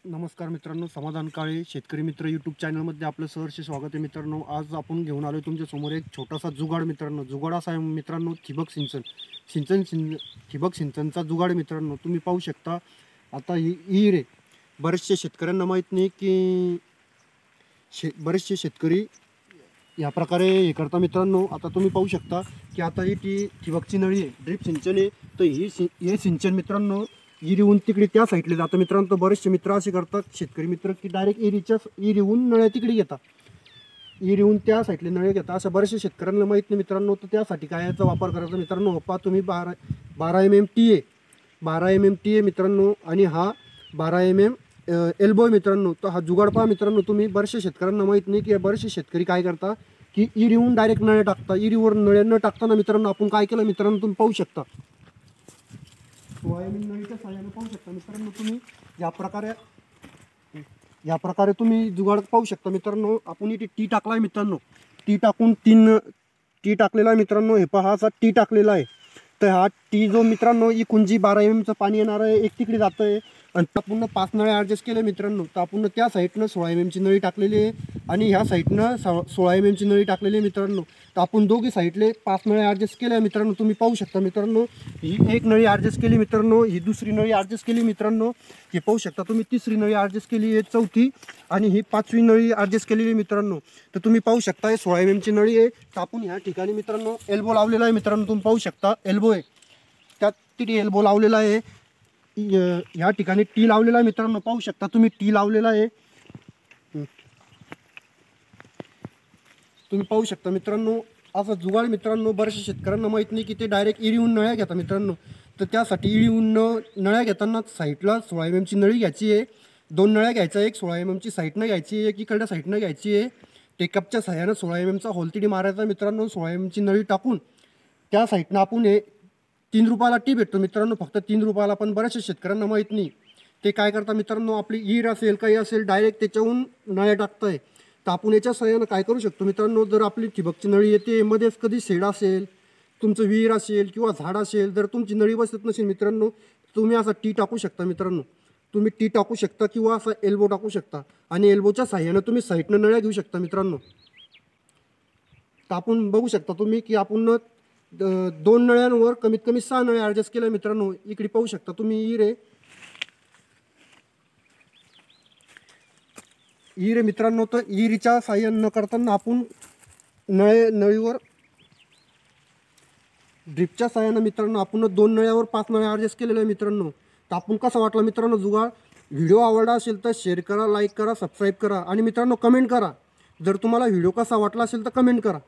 नमस्कार मित्रांनो, समाधान काळे शेतकरी मित्र यूट्यूब चॅनलमध्ये आपलं सहर्ष स्वागत आहे. मित्रांनो, आज आपण घेऊन आलो तुमच्यासमोर एक छोटासा जुगाड. मित्रांनो, जुगाड असा आहे मित्रांनो, ठिबक सिंचनचा जुगाड. मित्रांनो, तुम्ही पाहू शकता. आता ही विहीर आहे. बरेचसे शेतकऱ्यांना माहीत नाही की बरेचसे शेतकरी या प्रकारे हे करता. मित्रांनो, आता तुम्ही पाहू शकता की आता ही ठिबकची नळी आहे, ड्रिप सिंचन आहे. तर हे सिंचन मित्रांनो इरीहून तिकडे त्या साईडला जातं. मित्रांनो, तर बरेचसे मित्र असे करतात, शेतकरी मित्र, की डायरेक्ट इरीहून नळ्या तिकडे घेतात, इरीहून त्या साईडले नळे घेतात. असं बरेचसे शेतकऱ्यांना माहीत नाही. मित्रांनो, तर त्यासाठी काय याचा वापर करायचा. मित्रांनो, पहा तुम्ही 12 MM टी आहे मित्रांनो, आणि हा 12 MM एल्बो आहे. मित्रांनो, तर हा जुगाड पहा. मित्रांनो, तुम्ही बरेचशे शेतकऱ्यांना माहीत नाही की बरेचसे शेतकरी काय करता की इरीहून डायरेक्ट नळे टाकता. इरीवर नळे न टाकताना मित्रांनो आपण काय केलं. मित्रांनो, तुम्ही पाहू शकता, नळीच्या साह्याने पाहू शकता. मित्रांनो, तुम्ही या प्रकारे तुम्ही जुगाड पाहू शकता. मित्रांनो, आपण इथे टी टाकला आहे. मित्रांनो, टी टाकून टी टाकलेला आहे. मित्रांनो, हे पहा, असा टी टाकलेला आहे. तर हा टी जो मित्रांनो इकून जी 12 MM पाणी येणार आहे, एक तिकडे जातं आहे. आणि आपण 5 नळे ॲडजस्ट केले. मित्रांनो, तर आपण त्या साईडनं 16 MM नळी टाकलेली आहे, आणि ह्या साईडनं 16 MM नळी टाकलेली आहे. मित्रांनो, तर आपण दोघी साईडले 5 नळे ॲडजस्ट केले आहे. मित्रांनो, तुम्ही पाहू शकता. मित्रांनो, ही एक नळी ॲडजस्ट केली. मित्रांनो, ही दुसरी नळी ॲडजस्ट केली. मित्रांनो, हे पाहू शकता तुम्ही, तिसरी नळी ॲडजस्ट केली आहे, चौथी, आणि ही 5वी नळी ॲडजस्ट केलेली आहे. मित्रांनो, तर तुम्ही पाहू शकता, हे 16 MM नळी आहे. तर आपण ह्या ठिकाणी मित्रांनो एल्बो लावलेला आहे. मित्रांनो, तुम्ही पाहू शकता, एल्बो आहे, त्यात तिथे एल्बो लावलेला आहे. ह्या ठिकाणी टी लावलेला आहे. मित्रांनो, पाहू शकता तुम्ही, टी लावलेला आहे. तुम्ही पाहू शकता. मित्रांनो, असं जुगाड मित्रांनो बऱ्याचशा शेतकऱ्यांना माहीत नाही की ते डायरेक्ट इरीहून नळ्या घेतात. मित्रांनो, तर त्यासाठी इरीहून नळ्या घेताना साईडला 16 MM नळी घ्यायची आहे. 2 नळ्या घ्यायच्या, एक 16 MM साईडनं घ्यायची आहे, एक इकडल्या साईडनं घ्यायची आहे. टेकअपच्या साह्यानं 16 MM होलतिडी मारायचा. मित्रांनो, 16 MM नळी टाकून त्या साईडनं आपण हे 3 रुपयाला टी भेटतो. मित्रांनो, फक्त 3 रुपयाला. पण बऱ्याचशा शेतकऱ्यांना माहीत नाही. ते काय करतात मित्रांनो, आपली विहीर असेल, काही असेल, डायरेक्ट त्याच्याहून नळ्या टाकताय. तर आपण याच्या सहाय्यानं काय करू शकतो. मित्रांनो, जर आपली ठिबकची नळी येते, मध्येच कधी शेड असेल, तुमचं विहीर असेल किंवा झाड असेल, जर तुमची नळी बसत नसेल मित्रांनो, तुम्ही असा टी टाकू शकता. मित्रांनो, तुम्ही टी टाकू शकता किंवा असा एल्बो टाकू शकता, आणि एल्बोच्या सहाय्यानं तुम्ही साईडनं नळ्या घेऊ शकता. मित्रांनो, तर आपण बघू शकता तुम्ही की आपण 2 नळ्यांवर कमीत कमी 6 नळ्या ॲडजस्ट केल्या. मित्रांनो, इकडे पाहू शकता तुम्ही, विहीर मित्रांनो, तर विहिरीच्या साह्यानं न करताना आपण नळीवर ड्रिपच्या साह्यानं मित्रांनो आपण 2 नळ्यावर 5 नळ्या ॲडजस्ट केलेल्या आहे. मित्रांनो, तर आपण कसा वाटला मित्रांनो जुगाड. व्हिडिओ आवडला असेल तर शेअर करा, लाईक करा, सबस्क्राईब करा, आणि मित्रांनो कमेंट करा. जर तुम्हाला व्हिडिओ कसा वाटला असेल तर कमेंट करा.